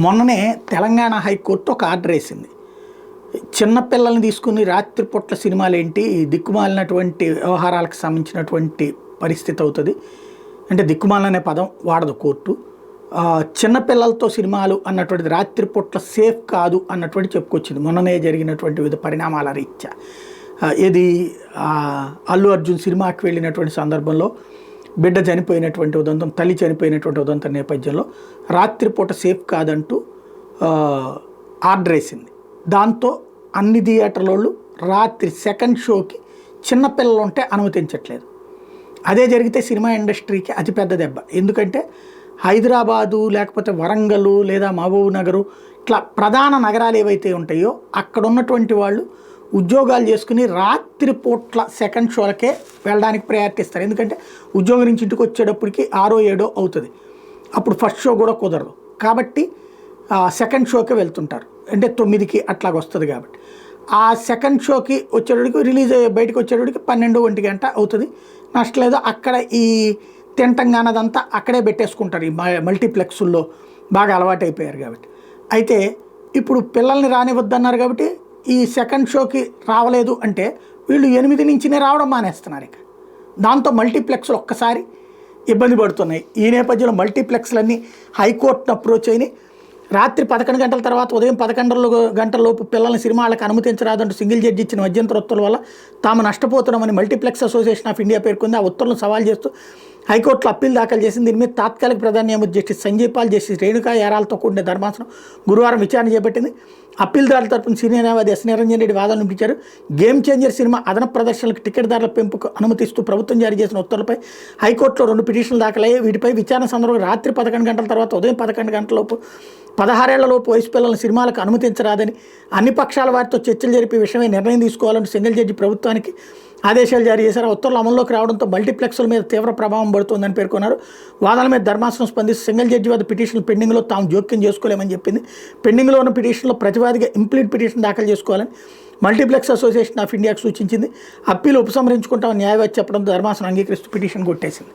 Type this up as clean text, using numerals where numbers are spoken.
మొన్ననే తెలంగాణ హైకోర్టు ఒక ఆర్డర్ వేసింది. చిన్నపిల్లల్ని తీసుకుని రాత్రిపూట్ల సినిమాలేంటి, దిక్కుమాలినటువంటి వ్యవహారాలకు సంబంధించినటువంటి పరిస్థితి అవుతుంది. అంటే దిక్కుమాలనే పదం వాడదు కోర్టు. చిన్నపిల్లలతో సినిమాలు అన్నటువంటిది రాత్రిపూట్ల సేఫ్ కాదు అన్నటువంటి చెప్పుకొచ్చింది. మొన్ననే జరిగినటువంటి వివిధ పరిణామాల రీత్యా ఇది అల్లు అర్జున్ సినిమాకి వెళ్ళినటువంటి సందర్భంలో బిడ్డ చనిపోయినటువంటి ఉదంతం, తల్లి చనిపోయినటువంటి ఉదంతం నేపథ్యంలో రాత్రిపూట సేఫ్ కాదంటూ ఆర్డర్ వేసింది. దాంతో అన్ని థియేటర్లోళ్ళు రాత్రి సెకండ్ షోకి చిన్నపిల్లలు ఉంటే అనుమతించట్లేదు. అదే జరిగితే సినిమా ఇండస్ట్రీకి అతిపెద్ద దెబ్బ. ఎందుకంటే హైదరాబాదు లేకపోతే వరంగల్ లేదా మహబూబ్ నగరు ఇట్లా ప్రధాన నగరాలు ఏవైతే ఉంటాయో అక్కడ ఉన్నటువంటి వాళ్ళు ఉద్యోగాలు చేసుకుని రాత్రిపూట్ల సెకండ్ షోలకే వెళ్ళడానికి ప్రయారిటీ ఇస్తారు. ఎందుకంటే ఉద్యోగం నుంచి ఇంటికి వచ్చేటప్పటికి 6, 7 అవుతుంది. అప్పుడు ఫస్ట్ షో కూడా కుదరదు కాబట్టి సెకండ్ షోకే వెళ్తుంటారు. అంటే 9కి అట్లాగ వస్తుంది కాబట్టి ఆ సెకండ్ షోకి వచ్చేటప్పటికి రిలీజ్ బయటకు వచ్చేటప్పటికి 12, 1 గంట అవుతుంది. నష్టం లేదు. అక్కడ ఈ తింటంగానదంతా అక్కడే పెట్టేసుకుంటారు. ఈ మల్టీప్లెక్స్ల్లో బాగా అలవాటైపోయారు కాబట్టి. అయితే ఇప్పుడు పిల్లల్ని రానివద్దన్నారు కాబట్టి ఈ సెకండ్ షోకి రావలేదు అంటే వీళ్ళు 8 నుంచినే రావడం మానేస్తున్నారు. ఇక దాంతో మల్టీప్లెక్స్లు ఒక్కసారి ఇబ్బంది పడుతున్నాయి. ఈ నేపథ్యంలో మల్టీప్లెక్స్లన్నీ హైకోర్టును అప్రోచ్ అయినాయి. రాత్రి 11 గంటల తర్వాత ఉదయం 11 గంటలలోపు పిల్లల్ని సినిమాలకు అనుమతించరాదంటూ సింగిల్ జడ్జి ఇచ్చిన మధ్యంతర ఉత్తర్వుల వల్ల తాము నష్టపోతున్నామని మల్టీప్లెక్స్ అసోసియేషన్ ఆఫ్ ఇండియా పేర్కొంది. ఆ ఉత్తర్వులను సవాల్ చేస్తూ హైకోర్టులో అప్పీల్ దాఖలు చేసింది. దీని మీద తాత్కాలిక ప్రధాన న్యాయమూర్తి justice Sanjay Paul, justice Renuka యారాలతో కూడిన ధర్మాసనం గురువారం విచారణ చేపట్టింది. అప్పీల్దారుల తరపున సీనియర్ న్యాయవాది ఎస్ నిరంజన్ రెడ్డి వాదనలు వినిపించారు. గేమ్ చేంజర్ సినిమా అదనపు ప్రదర్శనలకు టికెట్దారుల పెంపుకు అనుమతిస్తూ ప్రభుత్వం జారీ చేసిన ఉత్తర్వులపై హైకోర్టులో 2 పిటిషన్లు దాఖలయ్యాయి. వీటిపై విచారణ సందర్భంగా రాత్రి 11 గంటల తర్వాత ఉదయం 11 గంటలలోపు 16 ఏళ్లలోపు వయసు పిల్లలను సినిమాలకు అనుమతించరాదని అన్ని పక్షాల వారితో చర్చలు జరిపి విషయమై నిర్ణయం తీసుకోవాలని సింగిల్ జడ్జి ప్రభుత్వానికి ఆదేశాలు జారీ చేశారు. ఉత్తర్వులు అమల్లోకి రావడంతో మల్టీప్లెక్స్ల మీద తీవ్ర ప్రభావం పడుతుందని పేర్కొన్నారు. వాదనల మీద ధర్మాసనం స్పందిస్తూ సింగిల్ జడ్జి వద్ద పిటిషన్లు పెండింగ్లో తాము జోక్యం చేసుకోలేమని చెప్పింది. పెండింగ్లో ఉన్న పిటిషన్లో ప్రతివాదిగా ఇంప్లీట్ పిటిషన్ దాఖలు చేసుకోవాలని మల్టీప్లెక్స్ అసోసియేషన్ ఆఫ్ ఇండియాకు సూచించింది. అప్పీలు ఉపసంహరించుకుంటామని న్యాయవాది చెప్పడంతో ధర్మాసనం అంగీకరిస్తూ పిటిషన్ కొట్టేసింది.